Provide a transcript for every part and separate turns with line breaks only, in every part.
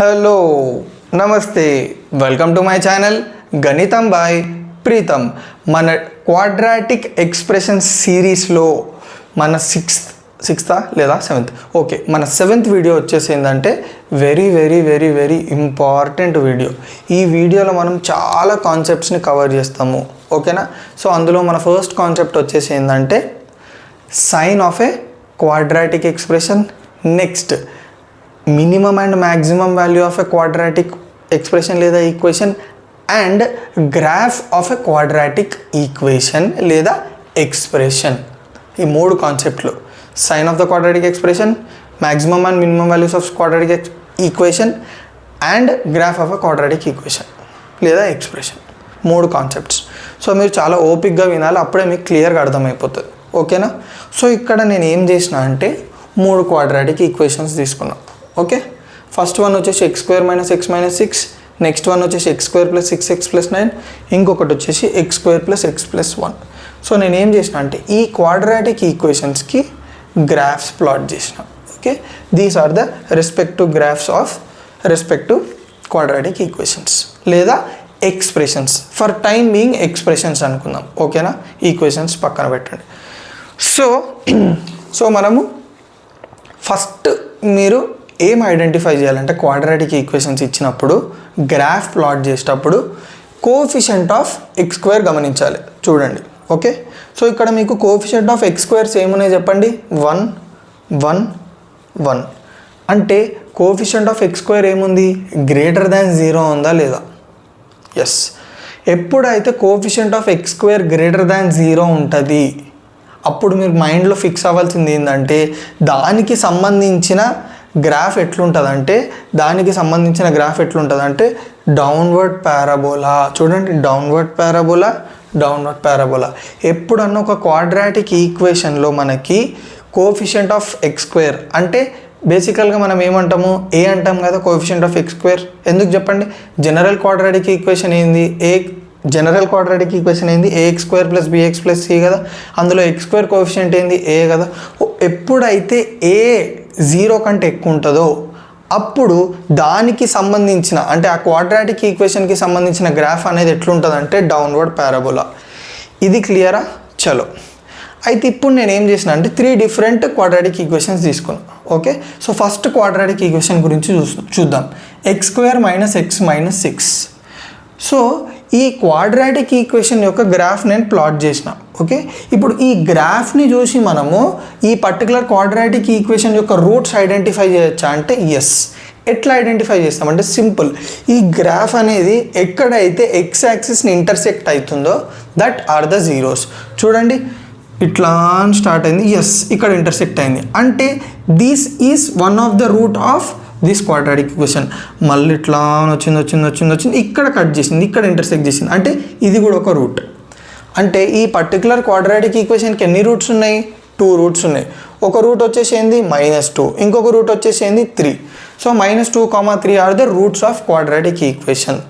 Hello నమస్తే welcome to my channel గణితం by Pritam. మన క్వాడ్రాటిక్ ఎక్స్ప్రెషన్స్ సిరీస్లో మన సిక్స్త్ లేదా సెవెంత్ మన సెవెంత్ వీడియో వచ్చేసి ఏంటంటే వెరీ ఇంపార్టెంట్ వీడియో. ఈ వీడియోలో మనం చాలా కాన్సెప్ట్స్ని కవర్ చేస్తాము, ఓకేనా. సో అందులో మన ఫస్ట్ కాన్సెప్ట్ వచ్చేసి ఏంటంటే sign of a quadratic expression, next minimum and maximum value of a quadratic expression లేదా equation, and graph of a quadratic equation లేదా ఎక్స్ప్రెషన్. ఈ మూడు కాన్సెప్ట్లు, sign of the quadratic expression, maximum and minimum values of quadratic equation and graph of a quadratic equation లేదా expression, మూడు concepts. So మీరు చాలా ఓపిక్గా వినాలి, అప్పుడే మీకు క్లియర్గా అర్థమైపోతుంది, ఓకేనా. సో ఇక్కడ నేను ఏం చేసిన అంటే మూడు క్వాడ్రాటిక్ ఈక్వేషన్స్ తీసుకున్నాను, ఓకే. ఫస్ట్ వన్ వచ్చేసి x² - x - 6, నెక్స్ట్ వన్ వచ్చేసి x² + 6x + 9, ఇంకొకటి వచ్చేసి x² + x + 1. సో నేను ఏం చేసిన అంటే ఈ క్వాడ్రాటిక్ ఈక్వేషన్స్కి గ్రాఫ్స్ ప్లాట్ చేసిన, okay. These are the respective graphs of respective quadratic equations లేదా expressions. For time being expressions అనుకుందాం, ఓకేనా. ఈక్వేషన్స్ పక్కన పెట్టండి. సో మనము ఫస్ట్ మీరు ఏం ఐడెంటిఫై చేయాలంటే క్వాడ్రాటిక్ ఈక్వేషన్స్ ఇచ్చినప్పుడు గ్రాఫ్ ప్లాట్ చేసేటప్పుడు కోఎఫిషియంట్ ఆఫ్ x² గమనించాలి, చూడండి, ఓకే. సో ఇక్కడ మీకు కోఎఫిషియంట్ ఆఫ్ x² ఏమున్నాయి చెప్పండి, 1 1 1. అంటే కోఎఫిషియంట్ ఆఫ్ x² ఏముంది, >0 ఉందా లేదా? ఎస్. ఎప్పుడైతే కోఎఫిషియంట్ ఆఫ్ x² >0 ఉంటుంది అప్పుడు మీరు మైండ్లో ఫిక్స్ అవ్వాల్సింది ఏంటంటే దానికి సంబంధించిన గ్రాఫ్ ఎట్లుంటుందంటే డౌన్వర్డ్ పారాబోలా. చూడండి, డౌన్వర్డ్ పారాబోలా. ఎప్పుడన్నా ఒక క్వాడ్రాటిక్ ఈక్వేషన్లో మనకి కోఎఫిషియంట్ ఆఫ్ x² అంటే బేసికల్గా మనం ఏమంటాము, ఏ అంటాం కదా కోఎఫిషియంట్ ఆఫ్ x². ఎందుకు చెప్పండి, జనరల్ క్వాడ్రాటిక్ ఈక్వేషన్ ఏంది, ax² + bx + c కదా. అందులో x² కోఎఫిషియంట్ ఏంది, a కదా. ఎప్పుడైతే a 0 కంటే ఎక్కువ ఉంటుందో అప్పుడు దానికి సంబంధించిన అంటే ఆ క్వాడ్రాటిక్ ఈక్వేషన్కి సంబంధించిన గ్రాఫ్ అనేది ఎట్లుంటుందంటే డౌన్వర్డ్ పారాబోలా. ఇది క్లియరా? చలో, అయితే ఇప్పుడు నేను ఏం చేసిన అంటే 3 డిఫరెంట్ క్వాడ్రాటిక్ ఈక్వేషన్స్ తీసుకున్నాను, okay. So first quadratic equation గురించి చూద్దాం, x² - x - 6. సో ఈ క్వాడ్రాటిక్ ఈక్వేషన్ యొక్క గ్రాఫ్ నేను ప్లాట్ చేసిన, ఓకే. ఇప్పుడు ఈ గ్రాఫ్ని చూసి మనము ఈ పర్టికులర్ క్వాడ్రాటిక్ ఈక్వేషన్ యొక్క రూట్స్ ఐడెంటిఫై చేయొచ్చా అంటే ఎస్. ఎట్లా ఐడెంటిఫై చేస్తామంటే సింపుల్, ఈ గ్రాఫ్ అనేది ఎక్కడైతే x యాక్సిస్ని ఇంటర్సెక్ట్ అవుతుందో దట్ ఆర్ ద జీరోస్. చూడండి, ఇట్లా స్టార్ట్ అయింది, ఎస్ ఇక్కడ ఇంటర్సెక్ట్ అయింది అంటే this is one of the root of this quadratic equation. మళ్ళీ ఇట్లా వచ్చింది ఇక్కడ కట్ చేసింది, ఇక్కడ ఇంటర్సెక్ట్ చేసింది అంటే ఇది కూడా ఒక రూట్. అంటే ఈ పర్టికులర్ క్వాడ్రాటిక్ ఈక్వేషన్కి ఎన్ని రూట్స్ ఉన్నాయి, 2 రూట్స్ ఉన్నాయి. ఒక రూట్ వచ్చేసి ఏంది -2, ఇంకొక రూట్ వచ్చేసి ఏంది 3. So -2, 3 are the roots of quadratic equation.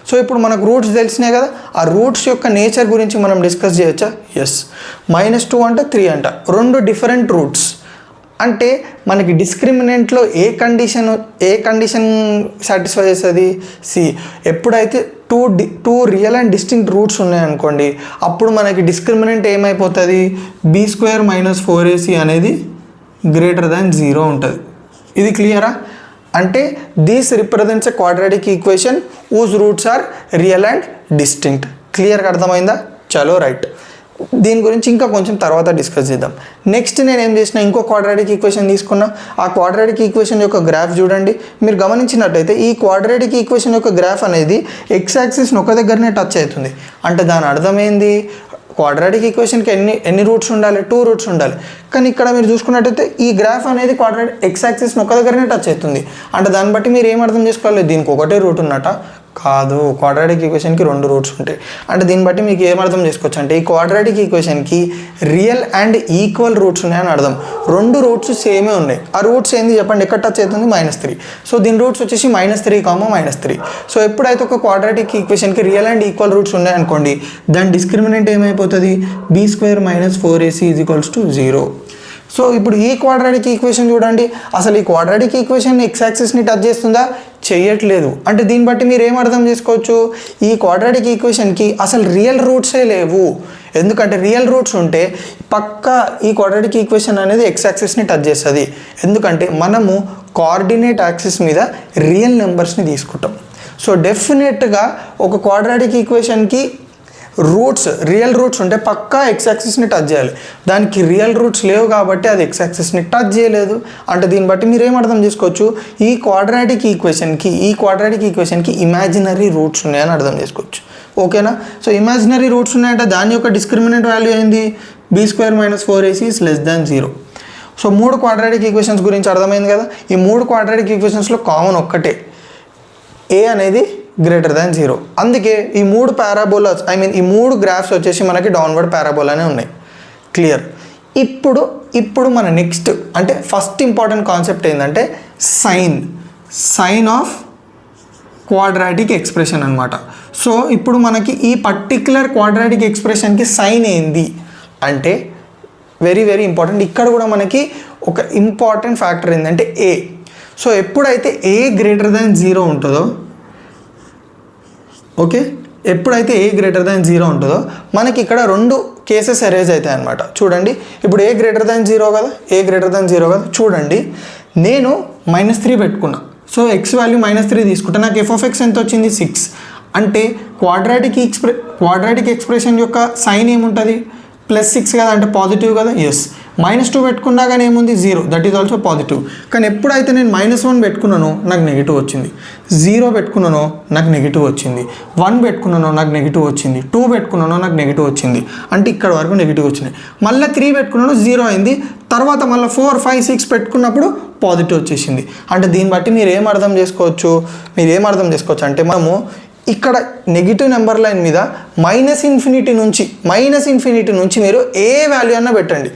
So ఇప్పుడు మనకు రూట్స్ తెలిసినాయి కదా, ఆ రూట్స్ యొక్క నేచర్ గురించి మనం డిస్కస్ చేయొచ్చా? ఎస్. -2 అంటే 3 అంట, 2 డిఫరెంట్ రూట్స్. అంటే మనకి డిస్క్రిమినెంట్లో ఏ కండిషన్ సాటిస్ఫై చేస్తుంది, సి. ఎప్పుడైతే two real and distinct roots ఉన్నాయనుకోండి అప్పుడు మనకి డిస్క్రిమినెంట్ ఏమైపోతుంది, b² - 4ac అనేది >0 ఉంటుంది. ఇది క్లియరా? అంటే this represents a quadratic equation whose roots are real and distinct. క్లియర్గా అర్థమైందా? చలో రైట్, దీని గురించి ఇంకా కొంచెం తర్వాత డిస్కస్ చేద్దాం. నెక్స్ట్ నేను ఏం చేసిన, ఇంకో క్వాడ్రాటిక్ ఈక్వేషన్ తీసుకున్నా. ఆ క్వాడ్రాటిక్ ఈక్వేషన్ యొక్క గ్రాఫ్ చూడండి, మీరు గమనించినట్టయితే ఈ క్వాడ్రాటిక్ ఈక్వేషన్ యొక్క గ్రాఫ్ అనేది x యాక్సిస్ని ఒక దగ్గరనే టచ్ అవుతుంది. అంటే దాని అర్థం ఏంది, క్వాడ్రాటిక్ ఈక్వేషన్కి ఎన్ని రూట్స్ ఉండాలి, 2 రూట్స్ ఉండాలి. కానీ ఇక్కడ మీరు చూసుకున్నట్టయితే ఈ గ్రాఫ్ అనేది x యాక్సిస్ని ఒక దగ్గరనే టచ్ అవుతుంది. అంటే దాన్ని బట్టి మీరు ఏం అర్థం చేసుకోవాలి, దీనికి ఒకటే రూట్ ఉన్నట్ట కాదు, క్వాడ్రాటిక్ ఈక్వేషన్కి 2 రూట్స్ ఉంటాయి. అంటే దీన్ని బట్టి మీకు ఏం అర్థం చేసుకోవచ్చు అంటే ఈ క్వాడ్రాటిక్ ఈక్వేషన్కి రియల్ అండ్ ఈక్వల్ రూట్స్ ఉన్నాయని అర్థం. 2 రూట్స్ సేమే ఉన్నాయి. ఆ రూట్స్ ఏంది చెప్పండి, ఎక్కడ టచ్ అవుతుంది, -3. సో దీని రూట్స్ వచ్చేసి -3, -3. సో ఎప్పుడైతే ఒక క్వాడ్రాటిక్ ఈక్వేషన్కి రియల్ అండ్ ఈక్వల్ రూట్స్ ఉన్నాయనుకోండి దాని డిస్క్రిమినెంట్ ఏమైపోతుంది, b² - 4ac = 0. సో ఇప్పుడు ఈ క్వాడ్రాటిక్ ఈక్వేషన్ చూడండి, అసలు ఈ క్వాడ్రాటిక్ ఈక్వేషన్ x యాక్సిస్ని టచ్ చేస్తుందా, చేయట్లేదు. అంటే దీన్ని బట్టి మీరు ఏం అర్థం చేసుకోవచ్చు, ఈ క్వాడ్రాటిక్ ఈక్వేషన్కి అసలు రియల్ రూట్సే లేవు. ఎందుకంటే రియల్ రూట్స్ ఉంటే పక్కా ఈ క్వాడ్రాటిక్ ఈక్వేషన్ అనేది ఎక్స్ యాక్సిస్ని టచ్ చేస్తుంది. ఎందుకంటే మనము కోఆర్డినేట్ యాక్సిస్ మీద రియల్ నెంబర్స్ని తీసుకుంటాం. సో డెఫినెట్గా ఒక క్వాడ్రాటిక్ ఈక్వేషన్కి రూట్స్ రియల్ రూట్స్ ఉంటే పక్కా ఎక్స్ యాక్సిస్ని టచ్ చేయాలి. దానికి రియల్ రూట్స్ లేవు కాబట్టి అది ఎక్స్ యాక్సిస్ని టచ్ చేయలేదు. అంటే దీన్ని బట్టి మీరు ఏం అర్థం చేసుకోవచ్చు, ఈ క్వాడ్రాటిక్ ఈక్వేషన్కి ఇమాజినరీ రూట్స్ ఉన్నాయని అర్థం చేసుకోవచ్చు. ఓకేనా? సో ఇమాజినరీ రూట్స్ ఉన్నాయంటే దాని యొక్క డిస్క్రిమినెంట్ వాల్యూ ఏంది, b² - 4ac = 0. So 3 quadratic equations గురించి అర్థమైంది కదా. ఈ 3 క్వాడ్రాటిక్ ఈక్వేషన్స్లో కామన్ ఒక్కటే, a అనేది >0. అందుకే ఈ 3 పారాబోలాస్ ఈ 3 గ్రాఫ్స్ వచ్చేసి మనకి డౌన్వర్డ్ పారాబోలానే ఉన్నాయి. క్లియర్? ఇప్పుడు మన నెక్స్ట్ అంటే ఫస్ట్ ఇంపార్టెంట్ కాన్సెప్ట్ ఏంటంటే సైన్ ఆఫ్ క్వాడ్రాటిక్ ఎక్స్ప్రెషన్ అనమాట. సో ఇప్పుడు మనకి ఈ పర్టిక్యులర్ క్వాడ్రాటిక్ ఎక్స్ప్రెషన్కి సైన్ ఏంది అంటే వెరీ వెరీ ఇంపార్టెంట్. ఇక్కడ కూడా మనకి ఒక ఇంపార్టెంట్ ఫ్యాక్టర్ ఏంటంటే a. సో ఎప్పుడైతే a > 0 ఉంటుందో, ఓకే, ఎప్పుడైతే a > 0 ఉంటుందో మనకి ఇక్కడ 2 కేసెస్ అరేజ్ అవుతాయి అనమాట. చూడండి, ఇప్పుడు a > 0 కదా, చూడండి నేను -3 పెట్టుకున్నా. సో x వాల్యూ -3 తీసుకుంటే నాకు f(x) ఎంత వచ్చింది, 6. అంటే క్వాడ్రాటిక్ ఎక్స్ప్రెషన్ యొక్క సైన్ ఏముంటుంది, +6 కదా, అంటే పాజిటివ్ కదా. ఎస్, -2 పెట్టుకున్నా కానీ ఏముంది, 0, దట్ ఈజ్ ఆల్సో పాజిటివ్. కానీ ఎప్పుడైతే నేను -1 పెట్టుకున్నానో నాకు నెగిటివ్ వచ్చింది, 0 పెట్టుకున్నానో నాకు నెగిటివ్ వచ్చింది, 1 పెట్టుకున్నానో నాకు నెగిటివ్ వచ్చింది, 2 పెట్టుకున్నానో నాకు నెగిటివ్ వచ్చింది. అంటే ఇక్కడ వరకు నెగిటివ్ వచ్చింది. మళ్ళీ 3 పెట్టుకున్నానో 0 అయింది. తర్వాత మళ్ళీ 4, 5, 6 పెట్టుకున్నప్పుడు పాజిటివ్ వచ్చేసింది. అంటే దీన్ని బట్టి మీరు ఏం అర్థం చేసుకోవచ్చు అంటే మనము ఇక్కడ నెగిటివ్ నెంబర్ లైన్ మీద -∞ నుంచి మీరు ఏ వాల్యూ అన్నా పెట్టండి,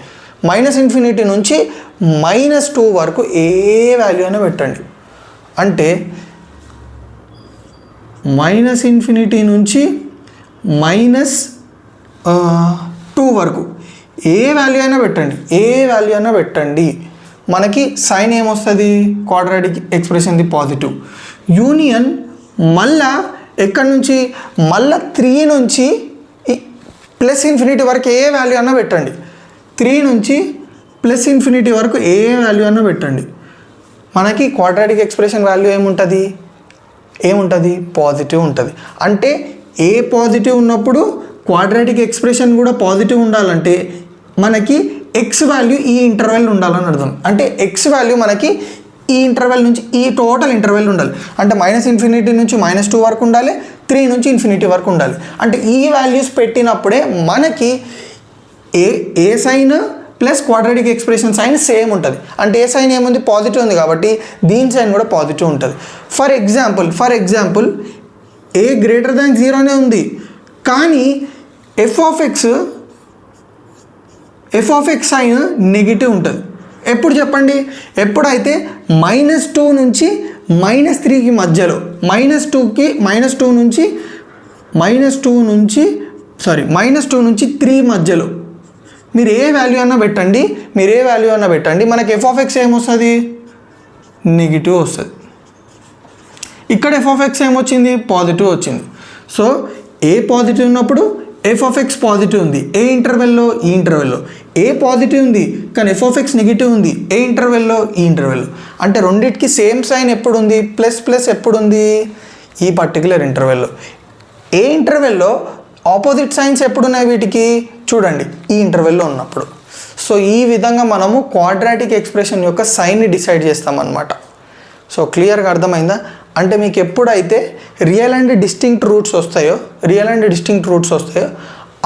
-∞ నుంచి -2 వరకు ఏ వాల్యూ అయినా పెట్టండి. అంటే -∞ నుంచి -2 వరకు ఏ వాల్యూ అయినా పెట్టండి, మనకి సైన్ ఏమొస్తుంది, క్వాడ్రాటిక్ ఎక్స్ప్రెషన్ది పాజిటివ్. యూనియన్ మళ్ళా ఎక్కడి నుంచి, మళ్ళీ 3 నుంచి +∞ వరకు ఏ వాల్యూ అన్నా పెట్టండి, 3 నుంచి +∞ వరకు ఏ వాల్యూ అన్నా పెట్టండి, మనకి క్వాడ్రాటిక్ ఎక్స్ప్రెషన్ వాల్యూ ఏముంటుంది, పాజిటివ్ ఉంటుంది. అంటే ఏ పాజిటివ్ ఉన్నప్పుడు క్వాడ్రాటిక్ ఎక్స్ప్రెషన్ కూడా పాజిటివ్ ఉండాలంటే మనకి ఎక్స్ వాల్యూ ఈ ఇంటర్వెల్ ఉండాలని అర్థం. అంటే ఎక్స్ వాల్యూ మనకి ఈ ఇంటర్వెల్ నుంచి ఈ టోటల్ ఇంటర్వెల్ ఉండాలి. అంటే -∞ నుంచి -2 వరకు ఉండాలి, 3 నుంచి ∞ వరకు ఉండాలి. అంటే ఈ వాల్యూస్ పెట్టినప్పుడే మనకి A sign plus quadratic expression sign same ఉంటుంది. అంటే ఏ సైన్ ఏముంది, పాజిటివ్ ఉంది కాబట్టి దీని సైన్ కూడా పాజిటివ్ ఉంటుంది. ఫర్ ఎగ్జాంపుల్ a > 0 ఉంది, కానీ f(x) సైన్ నెగిటివ్ ఉంటుంది. ఎప్పుడు చెప్పండి, ఎప్పుడైతే -2 నుంచి -3కి మధ్యలో, -2 నుంచి 3 మధ్యలో మీరు ఏ వాల్యూ అన్నా పెట్టండి, మనకి f(x) ఏమొస్తుంది, నెగిటివ్ వస్తుంది. ఇక్కడ f(x) ఏమొచ్చింది, పాజిటివ్ వచ్చింది. సో ఏ పాజిటివ్ ఉన్నప్పుడు f(x) పాజిటివ్ ఉంది, ఏ ఇంటర్వెల్లో, ఈ ఇంటర్వెల్లో. ఏ పాజిటివ్ ఉంది కానీ f(x) నెగిటివ్ ఉంది, ఏ ఇంటర్వెల్లో, ఈ ఇంటర్వెల్లో. అంటే రెండింటికి సేమ్ సైన్ ఎప్పుడు ఉంది, ప్లస్ ఎప్పుడు ఉంది, ఈ పర్టికులర్ ఇంటర్వెల్లో. ఏ ఇంటర్వెల్లో ఆపోజిట్ సైన్స్ ఎప్పుడు ఉన్నాయి వీటికి, చూడండి, ఈ ఇంటర్వెల్లో ఉన్నప్పుడు. సో ఈ విధంగా మనము క్వాడ్రాటిక్ ఎక్స్ప్రెషన్ యొక్క సైన్ని డిసైడ్ చేస్తామన్నమాట. సో క్లియర్గా అర్థమైందా? అంటే మీకు ఎప్పుడైతే రియల్ అండ్ డిస్టింక్ట్ రూట్స్ వస్తాయో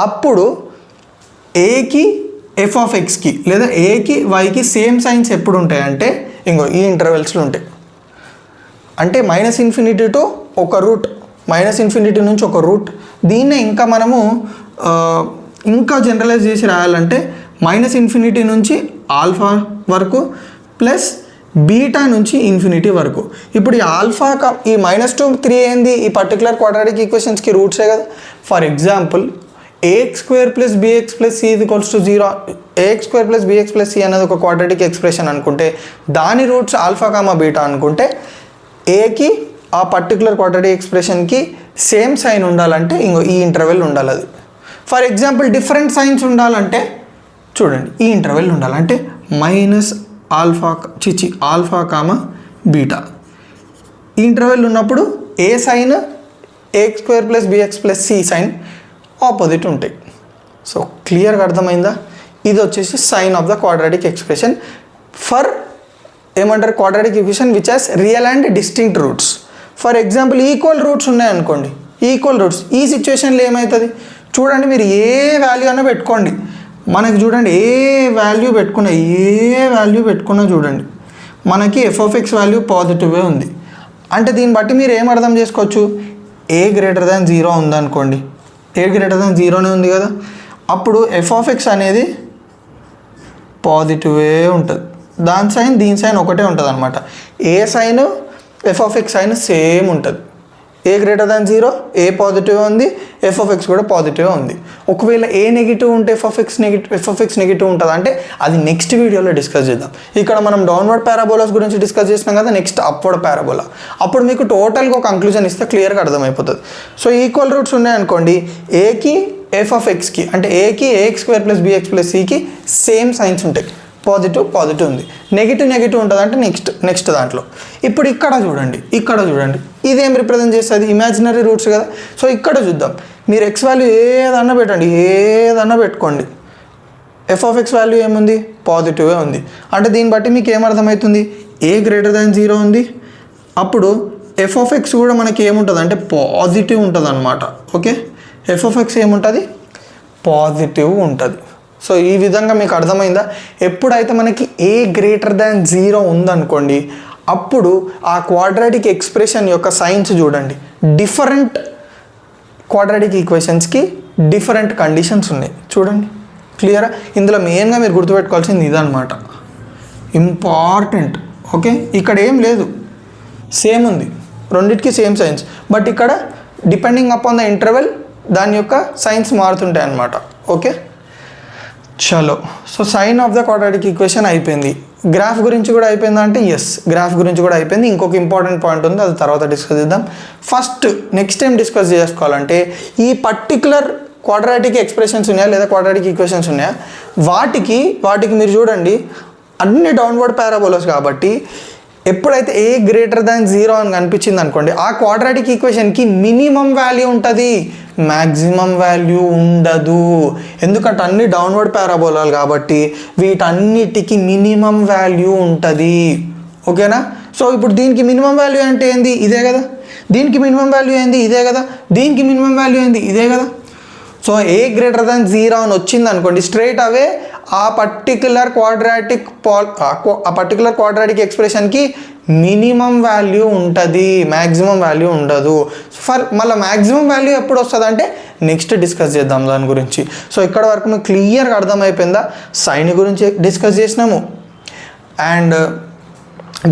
అప్పుడు ఏకి f(x)కి లేదా ఏకి వైకి సేమ్ సైన్స్ ఎప్పుడు ఉంటాయంటే ఇంకో ఈ ఇంటర్వెల్స్లో ఉంటాయి. అంటే -∞ టు ఒక రూట్, -∞ నుంచి ఒక రూట్. దీన్నే ఇంకా మనము ఇంకా జనరలైజ్ చేసి రాయాలంటే -∞ నుంచి ఆల్ఫా వరకు ప్లస్ బీటా నుంచి ∞ వరకు. ఇప్పుడు ఈ ఆల్ఫా ఈ -2, 3 ఏంది, ఈ పర్టికులర్ క్వాడ్రాటిక్ ఈక్వేషన్స్కి రూట్సే కదా. For example ax² + bx + c = 0, ax² + bx + c అనేది ఒక క్వాడ్రాటిక్ ఎక్స్ప్రెషన్ అనుకుంటే దాని రూట్స్ ఆల్ఫా, బీటా అనుకుంటే ఏకి ఆ పర్టికులర్ క్వాడ్రాటిక్ ఎక్స్ప్రెషన్కి సేమ్ సైన్ ఉండాలంటే ఇంకో ఈ ఇంటర్వెల్ ఉండాలి. అది ఫర్ ఎగ్జాంపుల్ డిఫరెంట్ సైన్స్ ఉండాలంటే చూడండి ఈ ఇంటర్వెల్ ఉండాలి. అంటే ఆల్ఫా కామ బీటా ఈ ఇంటర్వెల్ ఉన్నప్పుడు A sign ax² + bx + c sign opposite ఉంటాయి. సో క్లియర్గా అర్థమైందా? ఇది వచ్చేసి sign of the quadratic expression for ఏమంటారు quadratic equation which has real and distinct roots. For example equal roots ఉన్నాయనుకోండి, ఈక్వల్ రూట్స్ ఈ సిచ్యువేషన్లో ఏమవుతుంది చూడండి, మీరు ఏ వాల్యూ అయినా పెట్టుకోండి, మనకి చూడండి ఏ వాల్యూ పెట్టుకున్నా చూడండి మనకి f(x) వాల్యూ పాజిటివే ఉంది. అంటే దీన్ని బట్టి మీరు ఏం అర్థం చేసుకోవచ్చు, a>0 ఉందనుకోండి, a>0నే ఉంది కదా, అప్పుడు f(x) అనేది పాజిటివే ఉంటుంది, దాని సైన్ దీని సైన్ ఒకటే ఉంటుంది అనమాట. ఏ సైన్ f(x) సైన్ సేమ్ ఉంటుంది. a>0 ఏ పాజిటివ్ ఉంది, f(x) కూడా పాజిటివ్ ఉంది. ఒకవేళ ఏ నెగిటివ్ ఉంటే f(x) నెగిటివ్ ఉంటుంది అంటే అది నెక్స్ట్ వీడియోలో డిస్కస్ చేద్దాం. ఇక్కడ మనం డౌన్వర్డ్ పారాబోలాస్ గురించి డిస్కస్ చేసినాం కదా, నెక్స్ట్ అప్వర్డ్ పారాబోలా. అప్పుడు మీకు టోటల్గా ఒక కంక్లూజన్ ఇస్తే క్లియర్గా అర్థమైపోతుంది. సో ఈక్వల్ రూట్స్ ఉన్నాయనుకోండి, ఏకి f(x)కి అంటే ఏకి ax² + bx + cకి సేమ్ సైన్స్ ఉంటాయి, పాజిటివ్ ఉంది. నెగిటివ్ ఉంటుంది అంటే నెక్స్ట్ దాంట్లో. ఇప్పుడు ఇక్కడ చూడండి ఇదేం రిప్రజెంట్ చేస్తుంది, ఇమాజినరీ రూట్స్ కదా. సో ఇక్కడ చూద్దాం, మీరు x వాల్యూ ఏదన్నా పెట్టండి, ఏదన్నా పెట్టుకోండి, f(x) వాల్యూ ఏముంది, పాజిటివే ఉంది. అంటే దీన్ని బట్టి మీకు ఏమర్థమవుతుంది, a>0 ఉంది, అప్పుడు f(x) కూడా మనకి ఏముంటుంది అంటే పాజిటివ్ ఉంటుంది అనమాట. ఓకే, f(x) ఏముంటుంది, పాజిటివ్ ఉంటుంది. సో ఈ విధంగా మీకు అర్థమైందా? ఎప్పుడైతే మనకి a>0 ఉందనుకోండి, అప్పుడు ఆ క్వాడ్రాటిక్ ఎక్స్ప్రెషన్ యొక్క సైన్స్ చూడండి, డిఫరెంట్ క్వాడ్రాటిక్ ఈక్వేషన్స్కి డిఫరెంట్ కండిషన్స్ ఉన్నాయి చూడండి. క్లియరా? ఇందులో మెయిన్గా మీరు గుర్తుపెట్టుకోవాల్సింది ఇదన్నమాట, ఇంపార్టెంట్. ఓకే, ఇక్కడ ఏం లేదు, సేమ్ ఉంది, రెండింటికి సేమ్ సైన్స్, బట్ ఇక్కడ డిపెండింగ్ అపాన్ ద ఇంటర్వెల్ దాని యొక్క సైన్స్ మారుతుంటాయి అన్నమాట. ఓకే, చలో. So sign of the quadratic equation అయిపోయింది. గ్రాఫ్ గురించి కూడా అయిపోయిందా అంటే ఎస్, గ్రాఫ్ గురించి కూడా అయిపోయింది. ఇంకొక ఇంపార్టెంట్ పాయింట్ ఉంది, అది తర్వాత డిస్కస్ చేద్దాం. ఫస్ట్ నెక్స్ట్ టైం డిస్కస్ చేసుకోవాలంటే ఈ పర్టికులర్ క్వాడ్రాటిక్ ఎక్స్ప్రెషన్స్ ఉన్నాయా లేదా క్వాడ్రాటిక్ ఈక్వేషన్స్ ఉన్నాయా, వాటికి మీరు చూడండి అన్ని డౌన్వర్డ్ పారాబోలాస్ కాబట్టి ఎప్పుడైతే a>0 అని కనిపించింది అనుకోండి, ఆ క్వాడ్రాటిక్ ఈక్వేషన్కి మినిమం వాల్యూ ఉంటుంది, మ్యాక్సిమం వాల్యూ ఉండదు. ఎందుకంటే అన్ని డౌన్వర్డ్ పారాబోలాలు కాబట్టి వీటన్నిటికీ మినిమం వాల్యూ ఉంటుంది. ఓకేనా? సో ఇప్పుడు దీనికి మినిమం వాల్యూ అంటే ఏంది, ఇదే కదా, దీనికి మినిమం వాల్యూ ఏంది, ఇదే కదా, దీనికి మినిమం వాల్యూ ఏంది, ఇదే కదా. సో a>0 అని వచ్చింది అనుకోండి, స్ట్రైట్ అవే ఆ పర్టికులర్ క్వాడ్రాటిక్ ఎక్స్ప్రెషన్కి మినిమం వాల్యూ ఉంటుంది, మ్యాక్సిమం వాల్యూ ఉండదు. మళ్ళీ మ్యాక్సిమం వాల్యూ ఎప్పుడు వస్తుంది అంటే నెక్స్ట్ డిస్కస్ చేద్దాం దాని గురించి. సో ఇక్కడ వరకు మీకు క్లియర్గా అర్థమైపోయిందా, సైన్ గురించి డిస్కస్ చేసినాము, అండ్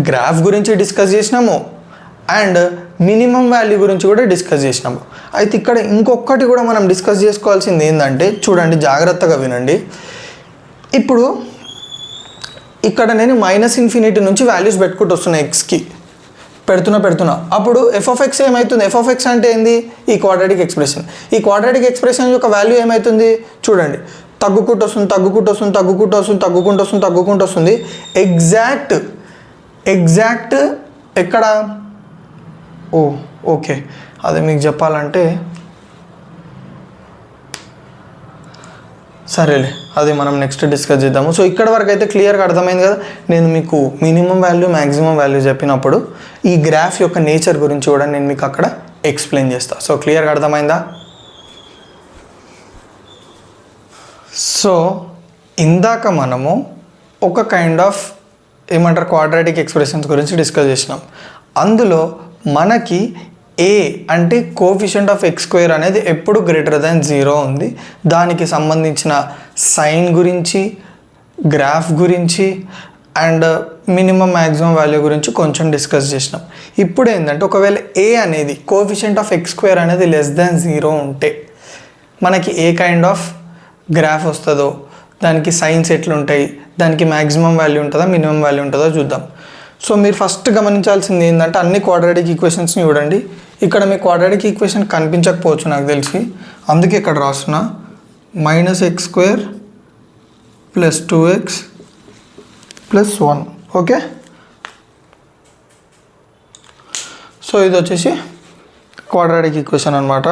గ్రాఫ్ గురించి డిస్కస్ చేసినాము, అండ్ మినిమం వాల్యూ గురించి కూడా డిస్కస్ చేసినాము. అయితే ఇక్కడ ఇంకొకటి కూడా మనం డిస్కస్ చేసుకోవాల్సింది ఏంటంటే చూడండి, జాగ్రత్తగా వినండి. ఇప్పుడు ఇక్కడ నేను -∞ నుంచి వాల్యూస్ పెట్టుకుంటూ వస్తున్నా, ఎక్స్కి పెడుతున్నా. అప్పుడు f(x) ఏమవుతుంది, f(x) అంటే ఏంది, ఈ క్వాడ్రాటిక్ ఎక్స్ప్రెషన్. ఈ క్వాడ్రాటిక్ ఎక్స్ప్రెషన్ యొక్క వాల్యూ ఏమవుతుంది చూడండి, తగ్గుకుంటూ వస్తుంది. ఎగ్జాక్ట్ ఎక్కడ, ఓకే అదే మీకు చెప్పాలంటే సరేలే, అది మనం నెక్స్ట్ డిస్కస్ చేద్దాము. సో ఇక్కడ వరకు అయితే క్లియర్గా అర్థమైంది కదా. నేను మీకు మినిమం వాల్యూ మ్యాక్సిమం వాల్యూ చెప్పినప్పుడు ఈ గ్రాఫ్ యొక్క నేచర్ గురించి కూడా నేను మీకు అక్కడ ఎక్స్ప్లెయిన్ చేస్తాను. సో క్లియర్గా అర్థమైందా? సో ఇందాక మనము ఒక కైండ్ ఆఫ్ ఏమంటారు క్వాడ్రాటిక్ ఎక్స్ప్రెషన్స్ గురించి డిస్కస్ చేసినాం. అందులో మనకి ఏ అంటే కోఎఫిషియంట్ ఆఫ్ x² అనేది ఎప్పుడు >0 ఉంది, దానికి సంబంధించిన సైన్ గురించి, గ్రాఫ్ గురించి అండ్ మినిమం మ్యాక్సిమం వాల్యూ గురించి కొంచెం డిస్కస్ చేసినాం. ఇప్పుడు ఏంటంటే ఒకవేళ ఏ అనేది కోఎఫిషియంట్ ఆఫ్ x² అనేది <0 ఉంటే మనకి ఏ కైండ్ ఆఫ్ గ్రాఫ్ వస్తుందో, దానికి సైన్స్ ఎట్లుంటాయి, దానికి మ్యాక్సిమం వాల్యూ ఉంటుందా మినిమం వాల్యూ ఉంటుందో చూద్దాం. సో మీరు ఫస్ట్ గమనించాల్సింది ఏంటంటే అన్ని క్వాడ్రాటిక్ ఈక్వేషన్స్ని చూడండి. ఇక్కడ మీ క్వాడ్రాటిక్ ఈక్వేషన్ కనిపించకపోవచ్చు నాకు తెలిసి, అందుకే ఇక్కడ రాస్తున్నా -x² + 2x + 1. ఓకే, సో ఇది వచ్చేసి క్వాడ్రాటిక్ ఈక్వేషన్ అనమాట.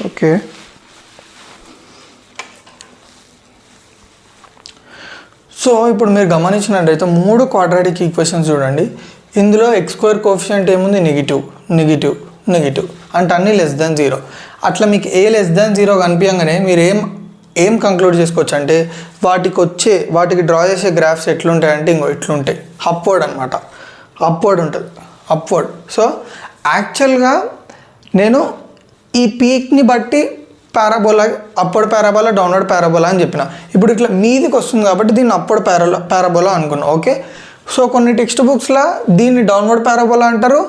ఓకే, సో ఇప్పుడు మీరు గమనించినట్టయితే 3 క్వాడ్రాటిక్ ఈక్వేషన్స్ చూడండి. ఇందులో x² కోఎఫిషియంట్ ఏముంది? నెగిటివ్ అంటే అన్నీ <0. అట్లా మీకు ఏ <0 కనిపించగానే మీరు ఏం కంక్లూడ్ చేసుకోవచ్చు అంటే వాటికి డ్రా చేసే గ్రాఫ్స్ ఎట్లుంటాయంటే ఇట్లుంటాయి. అప్వర్డ్ అనమాట, అప్వర్డ్ ఉంటుంది, అప్వర్డ్. సో యాక్చువల్గా నేను ఈ పీక్ని బట్టి parabola, upward parabola, downward parabola అని చెప్పిన. ఇప్పుడు ఇట్లా మీదికి వస్తుంది కాబట్టి దీన్ని అప్వర్డ్ పారాబోలా అనుకున్నాం. ఓకే, సో కొన్ని టెక్స్ట్ బుక్స్లో దీన్ని డౌన్వర్డ్ పారాబోలా అంటారు,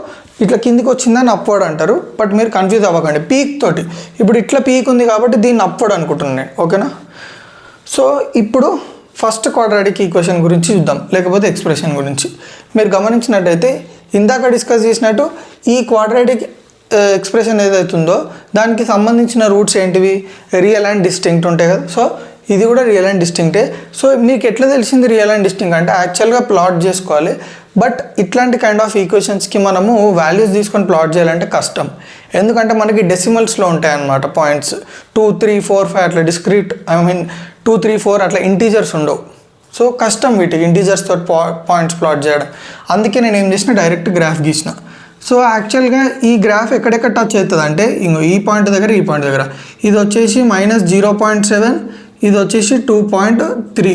ఇట్లా కిందికి వచ్చిందని అప్వర్డ్ అంటారు. బట్ మీరు కన్ఫ్యూజ్ అవ్వకండి పీక్ తోటి. ఇప్పుడు ఇట్లా పీక్ ఉంది కాబట్టి దీన్ని అప్వర్డ్ అనుకుంటున్నాను నేను. ఓకేనా, సో ఇప్పుడు ఫస్ట్ క్వాడ్రాటిక్ ఈక్వేషన్ గురించి చూద్దాం, లేకపోతే ఎక్స్ప్రెషన్ గురించి. మీరు గమనించినట్టయితే ఇందాక డిస్కస్ చేసినట్టు ఈ క్వాడ్రాటిక్ ఎక్స్ప్రెషన్ ఏదైతుందో దానికి సంబంధించిన రూట్స్ ఏంటివి? రియల్ అండ్ డిస్టింక్ట్ ఉంటాయి కదా. సో ఇది కూడా రియల్ అండ్ డిస్టింక్టే. సో మీకు ఎట్లా తెలిసింది రియల్ అండ్ డిస్టింక్ట్ అంటే యాక్చువల్గా ప్లాట్ చేసుకోవాలి. బట్ ఇట్లాంటి కైండ్ ఆఫ్ ఈక్వేషన్స్కి మనము వాల్యూస్ తీసుకొని ప్లాట్ చేయాలంటే కష్టం. ఎందుకంటే మనకి డెసిమల్స్లో ఉంటాయి అన్నమాట పాయింట్స్. 2, 3, 4, 5 అట్లా డిస్క్రీట్ 2, 3, 4 అట్లా ఇంటీజర్స్ ఉండవు. సో కష్టం వీటికి ఇంటీజర్స్తో పాయింట్స్ ప్లాట్ చేయడం. అందుకే నేను ఏం చేసిన డైరెక్ట్ గ్రాఫ్ గీసిన. సో యాక్చువల్గా ఈ గ్రాఫ్ ఎక్కడెక్కడ టచ్ అవుతుంది అంటే ఈ పాయింట్ దగ్గర, ఈ పాయింట్ దగ్గర ఇది వచ్చేసి -0.7, ఇది వచ్చేసి 2.3.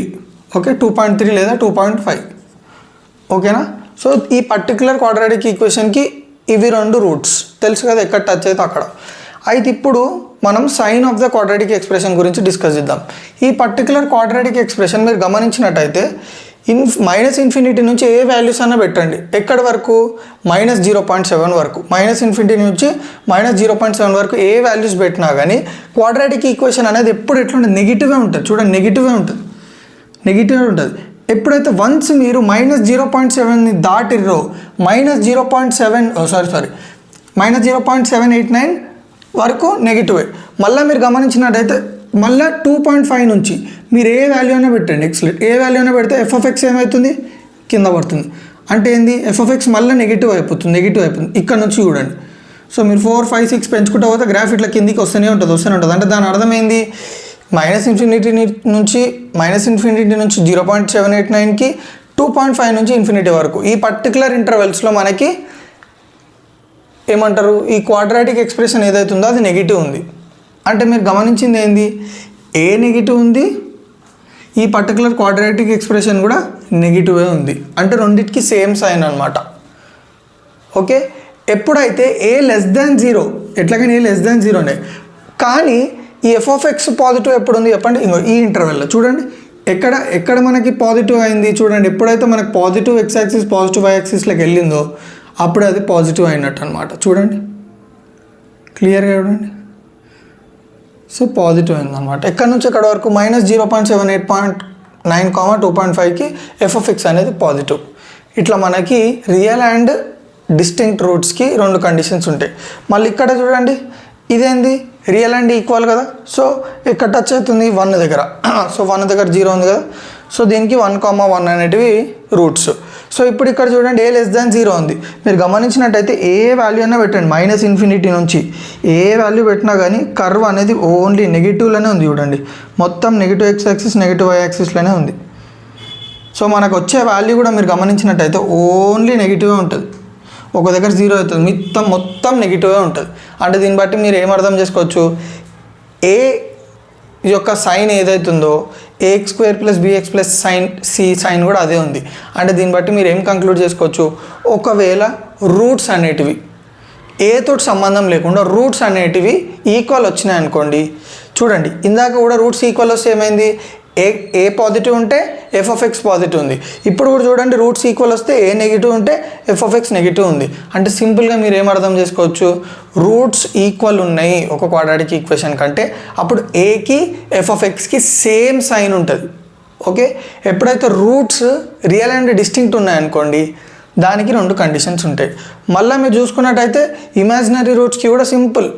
ఓకే, 2.3 లేదా 2.5. ఓకేనా, సో ఈ పర్టికులర్ క్వాడ్రాటిక్ ఈక్వేషన్కి ఇవి 2 రూట్స్ తెలుసు కదా, ఎక్కడ టచ్ అయితే అక్కడ. అయితే ఇప్పుడు మనం sign of the quadratic expression గురించి డిస్కస్ చేద్దాం. ఈ పర్టికులర్ క్వాడ్రాటిక్ ఎక్స్ప్రెషన్ మీరు గమనించినట్టయితే -∞ నుంచి ఏ వాల్యూస్ అన్నా పెట్టండి. ఎక్కడి వరకు? -0.7 వరకు. -∞ నుంచి -0.7 వరకు ఏ వాల్యూస్ పెట్టినా కానీ క్వాడ్రాటిక్ ఈక్వేషన్ అనేది ఎప్పుడు ఎట్లుంటుంది? నెగిటివే ఉంటుంది. చూడండి, నెగిటివే ఉంటుంది. ఎప్పుడైతే వన్స్ మీరు -0.7ని దాటిర్రో -0.789 వరకు నెగిటివే. మళ్ళీ మీరు గమనించినట్టయితే మళ్ళీ 2.5 నుంచి మీరు ఏ వాల్యూ అయినా పెట్టండి, ఏ వాల్యూ అయినా పెడితే f(x) ఏమవుతుంది? కింద పడుతుంది. అంటే ఏంది? f(x) మళ్ళీ నెగిటివ్ అయిపోతుంది. ఇక్కడ నుంచి చూడండి. సో మీరు 4, 5, 6 పెంచుకుంటూ పోతే గ్రాఫ్ ఇట్లా కిందికి వస్తూనే ఉంటుంది. అంటే దాని అర్థం ఏంది? -∞ నుంచి 0.789కి 2.5 నుంచి ఇన్ఫినిటీ వరకు ఈ పర్టికులర్ ఇంటర్వెల్స్లో మనకి ఏమంటారు? ఈ క్వాడ్రాటిక్ ఎక్స్ప్రెషన్ ఏదైతుందో అది నెగిటివ్ ఉంది. అంటే మీరు గమనించింది ఏంది? ఏ నెగిటివ్ ఉంది, ఈ పర్టికులర్ క్వాడ్రాటిక్ ఎక్స్ప్రెషన్ కూడా నెగిటివే ఉంది. అంటే రెండింటికి సేమ్ సైన్ అనమాట. ఓకే, ఎప్పుడైతే ఏ <0 ఎట్లాగైనా ఏ <0నే, కానీ ఈ f(x) పాజిటివ్ ఎప్పుడు ఉంది చెప్పండి? ఈ ఇంటర్వెల్లో చూడండి, ఎక్కడ మనకి పాజిటివ్ అయింది చూడండి. ఎప్పుడైతే మనకి positive x axis positive y యాక్సిస్లోకి వెళ్ళిందో అప్పుడు అది పాజిటివ్ అయినట్టు అనమాట. చూడండి, క్లియర్గా చూడండి. సో పాజిటివ్ అయిందనమాట. ఎక్కడి నుంచి ఎక్కడ వరకు? -0.78.9, 2.5కి f(x) అనేది పాజిటివ్. ఇట్లా మనకి రియల్ అండ్ డిస్టింక్ట్ రూట్స్కి 2 కండిషన్స్ ఉంటాయి. మళ్ళీ ఇక్కడ చూడండి, ఇదేంది? రియల్ అండ్ ఈక్వల్ కదా. సో ఇక్కడ టచ్ అవుతుంది 1 దగ్గర. సో 1 దగ్గర 0 ఉంది కదా. సో దీనికి 1, 1 అనేటివి రూట్స్. సో ఇప్పుడు ఇక్కడ చూడండి, ఏ <0 ఉంది. మీరు గమనించినట్టయితే ఏ వాల్యూ అయినా పెట్టండి, -∞ నుంచి ఏ వాల్యూ పెట్టినా కానీ కర్వ్ అనేది ఓన్లీ నెగిటివ్లోనే ఉంది. చూడండి, మొత్తం negative x axis negative y యాక్సిస్లోనే ఉంది. సో మనకు వచ్చే వాల్యూ కూడా మీరు గమనించినట్టయితే ఓన్లీ నెగిటివే ఉంటుంది. ఒక దగ్గర 0 అవుతుంది, మొత్తం నెగిటివే ఉంటుంది. అంటే దీన్ని బట్టి మీరు ఏం అర్థం చేసుకోవచ్చు? ఏ యొక్క సైన్ ఏదైతుందో ax² + bx + sin c sign కూడా అదే ఉంది. అంటే దీన్ని బట్టి మీరు ఏం కంక్లూడ్ చేసుకోవచ్చు? ఒకవేళ రూట్స్ అనేటివి ఏతోటి సంబంధం లేకుండా రూట్స్ అనేటివి ఈక్వల్ వచ్చినాయి అనుకోండి. చూడండి, ఇందాక కూడా రూట్స్ ఈక్వల్ వస్తే ఏమైంది? ఏ పాజిటివ్ ఉంటే ఎఫ్ ఆఫ్ ఎక్స్ పాజిటివ్ ఉంది. ఇప్పుడు కూడా చూడండి రూట్స్ ఈక్వల్ వస్తే ఏ నెగిటివ్ ఉంటే ఎఫ్ ఆఫ్ ఎక్స్ నెగిటివ్ ఉంది. అంటే సింపుల్గా మీరు ఏం అర్థం చేసుకోవచ్చు, రూట్స్ ఈక్వల్ ఉన్నాయి ఒక క్వాడ్రాటిక్ ఈక్వేషన్ కంటే, అప్పుడు ఏకి ఎఫ్ ఆఫ్ ఎక్స్కి సేమ్ సైన్ ఉంటుంది. ఓకే, ఎప్పుడైతే రూట్స్ రియల్ అండ్ డిస్టింక్ట్ ఉన్నాయనుకోండి దానికి 2 కండిషన్స్ ఉంటాయి. మళ్ళీ మీరు చూసుకున్నట్టయితే ఇమాజినరీ రూట్స్కి కూడా సింపుల్,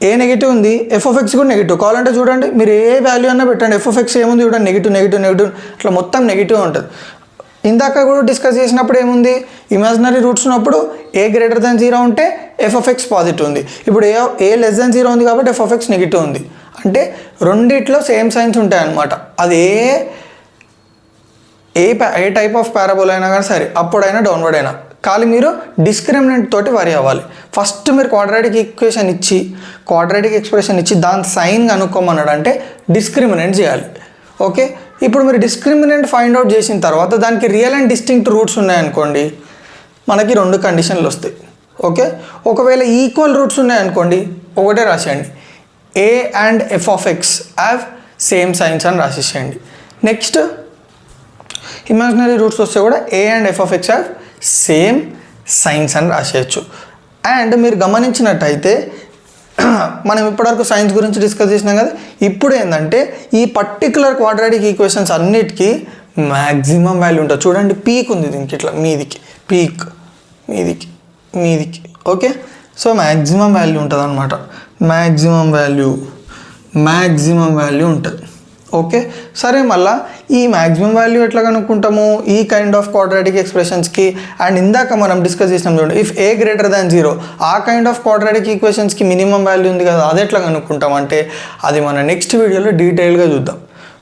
ఏ నెగిటివ్ ఉంది ఎఫ్ ఆఫ్ ఎక్స్ కూడా నెగిటివ్. కావాలంటే చూడండి మీరు ఏ వాల్యూ అన్నా పెట్టండి, ఎఫ్ ఆఫ్ ఎక్స్ ఏముంది చూడండి నెగిటివ్ నెగిటివ్ నెగిటివ్ అట్లా మొత్తం నెగిటివ్ ఉంటుంది. ఇందాక కూడా డిస్కస్ చేసినప్పుడు ఏముంది, ఇమాజినరీ రూట్స్ ఉన్నప్పుడు ఏ గ్రేటర్ దాన్ 0 ఉంటే ఎఫ్ ఆఫ్ ఎక్స్ పాజిటివ్ ఉంది. ఇప్పుడు ఏ లెస్ దాన్ 0 ఉంది కాబట్టి ఎఫ్ ఆఫ్ ఎక్స్ నెగిటివ్ ఉంది. అంటే రెండిట్లో సేమ్ సైన్స్ ఉంటాయన్నమాట. అది ఏ టైప్ ఆఫ్ పారాబోల్ అయినా కానీ సరే, అప్పుడైనా డౌన్వర్డ్ అయినా, కానీ మీరు డిస్క్రిమినెంట్ తోటి వరి అవ్వాలి. ఫస్ట్ మీరు క్వాడ్రాటిక్ ఈక్వేషన్ ఇచ్చి క్వాడ్రాటిక్ ఎక్స్ప్రెషన్ ఇచ్చి దాని సైన్ కనుక్కోమన్నాడు అంటే డిస్క్రిమినెంట్ చేయాలి. ఓకే, ఇప్పుడు మీరు డిస్క్రిమినెంట్ ఫైండ్ అవుట్ చేసిన తర్వాత దానికి రియల్ అండ్ డిస్టింక్ట్ రూట్స్ ఉన్నాయనుకోండి మనకి 2 కండిషన్లు వస్తాయి. ఓకే, ఒకవేళ ఈక్వల్ రూట్స్ ఉన్నాయనుకోండి ఒకటే రాసేయండి, A and F of X have same signs అని రాసేసేయండి. నెక్స్ట్ ఇమాజినరీ రూట్స్ వస్తే కూడా A and F of X have same signs అని రాసేయచ్చు. అండ్ మీరు గమనించినట్టయితే మనం ఇప్పటివరకు సైన్స్ గురించి డిస్కస్ చేసినాం కదా, ఇప్పుడు ఏంటంటే ఈ పర్టికులర్ క్వాడ్రాటిక్ ఈక్వేషన్స్ అన్నిటికీ మ్యాక్సిమం వాల్యూ ఉంటుంది. చూడండి పీక్ ఉంది దీనికి, ఇట్లా మీదికి పీక్, మీదికి. ఓకే, సో మ్యాక్సిమం వాల్యూ ఉంటుంది అనమాట, మ్యాక్సిమం వాల్యూ ఉంటుంది. ఓకే, సరే మళ్ళీ ఈ మ్యాక్సిమం వాల్యూ ఎట్లా కనుక్కుంటాము ఈ కైండ్ ఆఫ్ క్వాడ్రాటిక్ ఎక్స్ప్రెషన్స్కి. అండ్ ఇందాక మనం డిస్కస్ చేసినాం చూడండి, ఇఫ్ ఏ గ్రేటర్ దాన్ 0 ఆ కైండ్ ఆఫ్ క్వాడ్రాటిక్ ఈక్వేషన్స్కి మినిమం వాల్యూ ఉంది కదా, అది ఎట్లా కనుక్కుంటాం అంటే అది మన నెక్స్ట్ వీడియోలో డీటెయిల్గా చూద్దాం.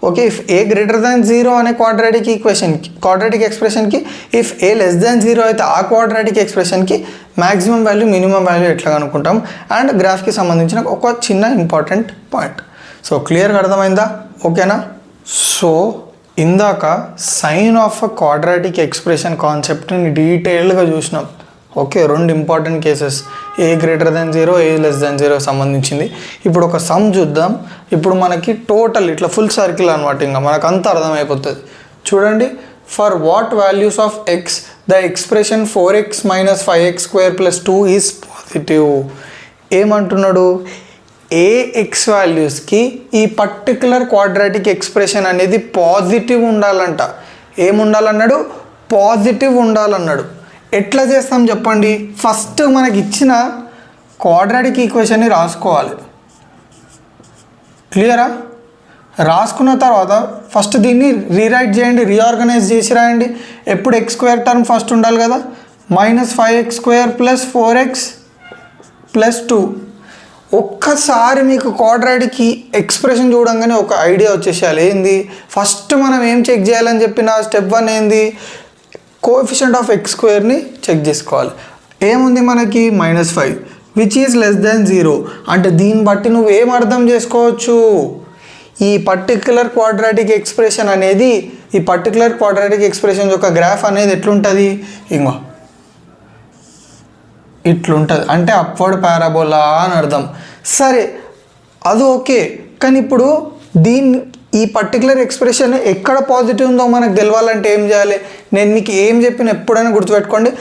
Okay, if A greater than 0 అనే క్వాడ్రాటిక్ ఎక్స్ప్రెషన్కి ఇఫ్ ఏ లెస్ దాన్ 0 అయితే ఆ క్వాడ్రాటిక్ ఎక్స్ప్రెషన్కి మ్యాక్సిమం వాల్యూ మినిమం వాల్యూ ఎట్లా కనుక్కుంటాం అండ్ గ్రాఫ్కి సంబంధించిన ఒక చిన్న ఇంపార్టెంట్ పాయింట్. సో క్లియర్గా అర్థమైందా? ఓకేనా? సో ఇందాక sign of a quadratic expression కాన్సెప్ట్ని డీటెయిల్డ్గా చూసినాం. Okay, 2 important cases, a greater than 0 a less than 0 సంబంధించింది. ఇప్పుడు ఒక సమ్ చూద్దాం. ఇప్పుడు మనకి టోటల్ ఇట్లా ఫుల్ సర్కిల్ అనమాట, ఇంకా మనకు అంతా అర్థమైపోతుంది. చూడండి, for what values of X the expression 4x minus 5x² plus 2 is positive. ఏమంటున్నాడు, ఏ ఎక్స్ వాల్యూస్కి ఈ పర్టికులర్ క్వాడ్రాటిక్ ఎక్స్ప్రెషన్ అనేది పాజిటివ్ ఉండాలంట. ఏముండాలన్నాడు, పాజిటివ్ ఉండాలన్నాడు. ఎట్లా చేస్తాం చెప్పండి, ఫస్ట్ మనకి ఇచ్చిన క్వాడ్రాటిక్ ఈక్వేషన్ని రాసుకోవాలి. క్లియరా? రాసుకున్న తర్వాత ఫస్ట్ దీన్ని రీరైట్ చేయండి, రీఆర్గనైజ్ చేసి రాయండి. ఎప్పుడు x² టర్మ్ ఫస్ట్ ఉండాలి కదా, minus 5x² plus 4x plus 2. ఒక్కసారి మీకు క్వాడ్రాటిక్ ఎక్స్ప్రెషన్ చూడంగానే ఒక ఐడియా వచ్చేసేయాలి. ఏంది, ఫస్ట్ మనం ఏం చెక్ చేయాలని చెప్పిన స్టెప్ 1 ఏంది, కోఎఫిషియంట్ ఆఫ్ x² చెక్ చేసుకోవాలి. ఏముంది మనకి -5 విచ్ ఈజ్ లెస్ దాన్ 0. అంటే దీన్ని బట్టి నువ్వు ఏం అర్థం చేసుకోవచ్చు, ఈ పర్టిక్యులర్ క్వాడ్రాటిక్ ఎక్స్ప్రెషన్ అనేది, ఈ పర్టిక్యులర్ క్వాడ్రాటిక్ ఎక్స్ప్రెషన్ యొక్క గ్రాఫ్ అనేది ఎట్లుంటుంది, ఇంకో ఇట్లుంటుంది. అంటే అప్వర్డ్ పారాబోలా అని అర్థం. సరే అది ఓకే, కానీ ఇప్పుడు ఈ పర్టికులర్ ఎక్స్ప్రెషన్ ఎక్కడ పాజిటివ్ ఉందో మనకు తెలవాలంటే ఏం చేయాలి? నేను మీకు ఏం చెప్పిన ఎప్పుడైనా గుర్తుపెట్టుకోండి,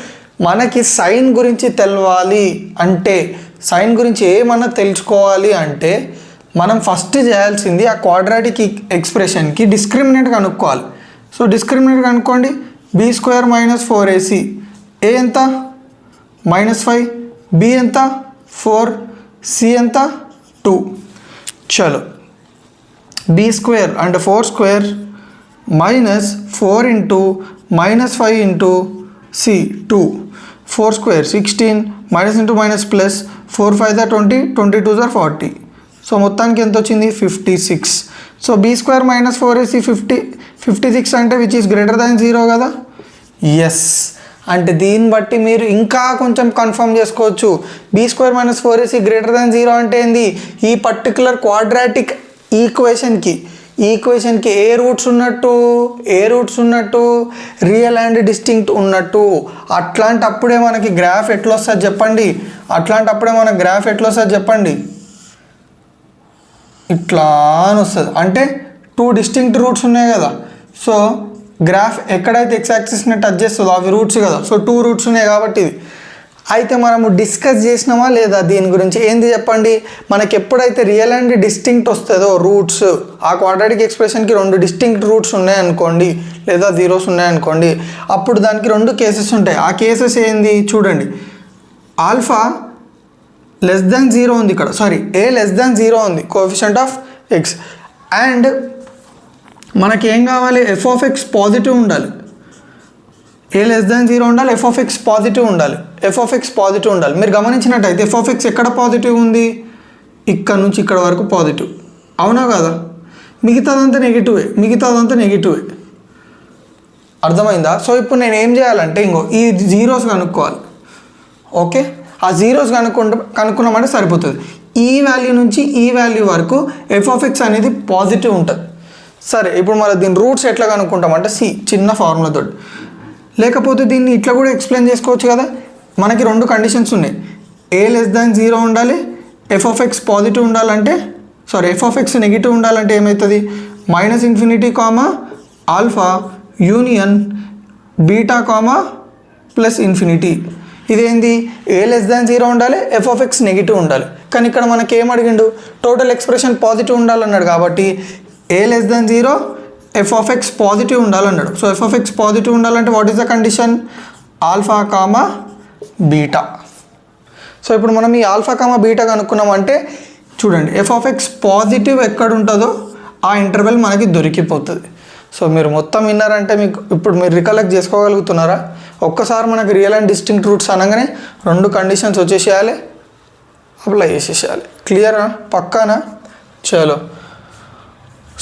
మనకి సైన్ గురించి తెలవాలి అంటే, సైన్ గురించి ఏమన్నా తెలుసుకోవాలి అంటే మనం ఫస్ట్ చేయాల్సింది ఆ క్వాడ్రాటిక్ ఎక్స్ప్రెషన్కి డిస్క్రిమినెంట్ కనుక్కోవాలి. సో డిస్క్రిమినెంట్ కనుక్కోండి, b² మైనస్ 4ac, ఏ ఎంత -5, b ఎంత 4, c ఎంత 2. చలో b² అంటే 4² minus 4 into -5 into c 2, 4² 16 minus into minus plus 4 5 20, 22 40. So మొత్తానికి ఎంత వచ్చింది 56. సో b² మైనస్ 4ac 56 అంటే విచ్ ఈస్ గ్రేటర్ దాన్ 0 కదా. ఎస్, అంటే దీన్ని బట్టి మీరు ఇంకా కొంచెం కన్ఫర్మ్ చేసుకోవచ్చు. b² minus 4ac greater than 0 అంటే ఏంది, ఈ పర్టికులర్ క్వాడ్రాటిక్ ఈక్వేషన్కి ఏ రూట్స్ ఉన్నట్టు రియల్ అండ్ డిస్టింక్ట్ ఉన్నట్టు. అట్లాంటప్పుడే మనకి గ్రాఫ్ ఎట్లా వస్తుంది చెప్పండి, ఇట్లా అని వస్తుంది. అంటే 2 డిస్టింక్ట్ రూట్స్ ఉన్నాయి కదా. సో గ్రాఫ్ ఎక్కడైతే ఎక్స్ యాక్సిస్ని టచ్ చేస్తుందో అవి రూట్స్ కదా. సో 2 రూట్స్ ఉన్నాయి కాబట్టి ఇది. అయితే మనము డిస్కస్ చేసినామా లేదా దీని గురించి? ఏంది చెప్పండి, మనకి ఎప్పుడైతే రియల్ అండ్ డిస్టింక్ట్ వస్తుందో రూట్స్, ఆ క్వాడ్రాటిక్ ఎక్స్ప్రెషన్కి 2 డిస్టింక్ట్ రూట్స్ ఉన్నాయనుకోండి లేదా జీరోస్ ఉన్నాయనుకోండి, అప్పుడు దానికి 2 కేసెస్ ఉంటాయి. ఆ కేసెస్ ఏంది చూడండి. ఆల్ఫా లెస్ దాన్ 0 ఉంది ఇక్కడ, సారీ ఏ లెస్ దాన్ 0 ఉంది కోఎఫిషియంట్ ఆఫ్ ఎక్స్. అండ్ మనకి ఏం కావాలి, ఎఫ్ ఆఫ్ ఎక్స్ పాజిటివ్ ఉండాలి. ఏ లెస్ దాన్ 0 ఉండాలి, ఎఫ్ ఆఫ్ ఎక్స్ పాజిటివ్ ఉండాలి. ఎఫ్ ఆఫ్ ఎక్స్ పాజిటివ్ ఉండాలి. మీరు గమనించినట్టయితే ఎఫ్ ఆఫ్ ఎక్స్ ఎక్కడ పాజిటివ్ ఉంది, ఇక్కడ నుంచి ఇక్కడ వరకు పాజిటివ్, అవునా కదా? మిగతాదంతా నెగిటివే. అర్థమైందా? సో ఇప్పుడు నేను ఏం చేయాలంటే ఇంకో ఈ జీరోస్ కనుక్కోవాలి. ఓకే, ఆ జీరోస్ కనుక్కున్నామంటే సరిపోతుంది. ఈ వాల్యూ నుంచి ఈ వాల్యూ వరకు ఎఫ్ ఆఫ్ ఎక్స్ అనేది పాజిటివ్ ఉంటుంది. సరే, ఇప్పుడు మరి దీని రూట్స్ ఎట్లా కనుక్కుంటామంటే చిన్న ఫార్ములాతో, లేకపోతే దీన్ని ఇట్లా కూడా ఎక్స్ప్లెయిన్ చేసుకోవచ్చు కదా. మనకి 2 కండిషన్స్ ఉన్నాయి. ఏ లెస్ దాన్ 0 ఉండాలి, ఎఫ్ ఆఫ్ ఎక్స్ పాజిటివ్ ఉండాలంటే, sorry F of X negative ఉండాలంటే ఏమవుతుంది, -∞, ఆల్ఫా యూనియన్ బీటా, +∞. ఇదేంది, ఏ లెస్ దాన్ 0 ఉండాలి, ఎఫ్ ఆఫ్ ఎక్స్ నెగిటివ్ ఉండాలి. కానీ ఇక్కడ మనకి ఏం అడిగిండు, టోటల్ ఎక్స్ప్రెషన్ పాజిటివ్ ఉండాలన్నాడు. కాబట్టి A less than 0 F of X positive ఉండాలన్నాడు. So F of X positive ఉండాలంటే what is the condition, alpha beta. So ఇప్పుడు మనం ఈ ఆల్ఫా బీటా కనుక్కున్నామంటే చూడండి, ఎఫ్ ఆఫ్ ఎక్స్ పాజిటివ్ ఎక్కడ ఉంటుందో ఆ ఇంటర్వెల్ మనకి దొరికిపోతుంది. సో మీరు మొత్తం విన్నారంటే మీకు ఇప్పుడు మీరు రికలెక్ట్ చేసుకోగలుగుతున్నారా? ఒక్కసారి మనకి రియల్ అండ్ డిస్టింక్ట్ రూట్స్ అనగానే 2 కండిషన్స్ వచ్చేసేయాలి, అప్లై చేసేసేయాలి. క్లియరా, పక్కానా? చలో.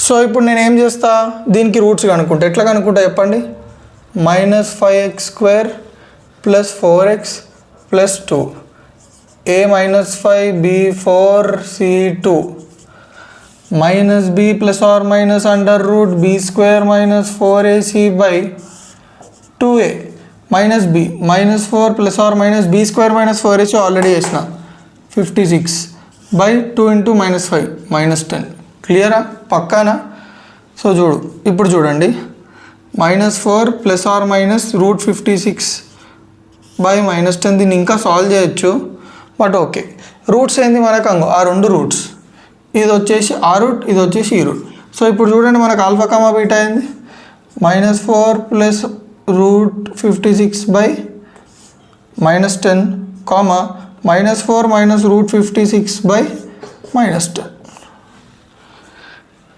సో ఇప్పుడు నేను ఏం చేస్తా, దీనికి రూట్స్ కనుక్కుంటా. ఎట్లా కనుక్కుంటా చెప్పండి, -5x² + 4x + 2 a - 5b4c2 -b ± √b² - 4ac/2a -b -4 ± b² - 4ac already చేసిన 56/2 × -5 -10. క్లియరా, పక్కానా? సో ఇప్పుడు చూడండి, -4 ± √56/10 దీన్ని ఇంకా సాల్వ్ చేయొచ్చు, బట్ ఓకే. రూట్స్ ఏంది మనకు ఆ 2 రూట్స్, ఇది వచ్చేసి ఆ రూట్, ఇది వచ్చేసి ఈ రూట్. సో ఇప్పుడు చూడండి మనకు ఆల్ఫా బీటా అయింది, -4 + √56/10, -4 - √56/10.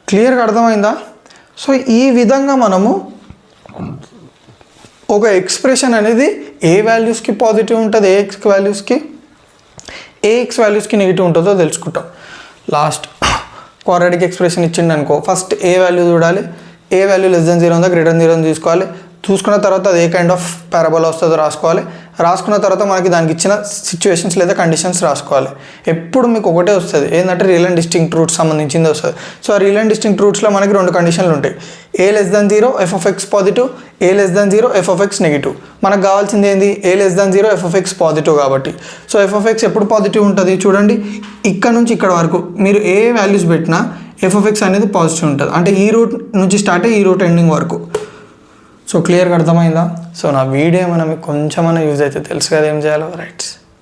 క్లియర్గా అర్థమైందా? సో ఈ విధంగా మనము ఒక ఎక్స్ప్రెషన్ అనేది ఏ వాల్యూస్కి పాజిటివ్ ఉంటుంది, ఏఎక్స్ వాల్యూస్కి నెగిటివ్ ఉంటుందో తెలుసుకుంటాం. లాస్ట్ క్వాడ్రాటిక్ ఎక్స్ప్రెషన్ ఇచ్చిండు అనుకో, ఫస్ట్ ఏ వాల్యూ చూడాలి, ఏ వాల్యూ లెస్ దాన్ 0 ఉందా, గ్రేటర్ దాన్ 0 తీసుకోవాలి. చూసుకున్న తర్వాత అది ఏ కైండ్ ఆఫ్ పారాబోలా వస్తుందో రాసుకోవాలి. రాసుకున్న తర్వాత మనకి దానికి ఇచ్చిన సిచ్యువేషన్స్ లేదా కండిషన్స్ రాసుకోవాలి. ఎప్పుడు మీకు ఒకటే వస్తుంది, ఏంటంటే రియల్ అండ్ డిస్టింక్ట్ రూట్స్ సంబంధించింది వస్తుంది. సో ఆ రియల్ అండ్ డిస్టింక్ట్ రూట్స్లో మనకి 2 కండిషన్లు ఉంటాయి. A less than 0 F of X positive, A less than 0 F of X negative. మనకు కావాల్సింది ఏంది, A less than 0 F of X positive కాబట్టి. సో ఎఫ్ ఆఫ్ ఎక్స్ ఎప్పుడు పాజిటివ్ ఉంటుంది చూడండి, ఇక్కడ నుంచి ఇక్కడ వరకు మీరు ఏ వాల్యూస్ పెట్టినా ఎఫ్ ఆఫ్ ఎక్స్ అనేది పాజిటివ్ ఉంటుంది. అంటే ఈ రూట్ నుంచి స్టార్ట్ అయ్యి ఈ రూట్ ఎండింగ్ వరకు. సో క్లియర్గా అర్థమైందా? సో నా వీడియో ఏమైనా మీకు కొంచెమైనా యూజ్ అయితే తెలుసు కదా ఏం చేయాలో, రైట్స్.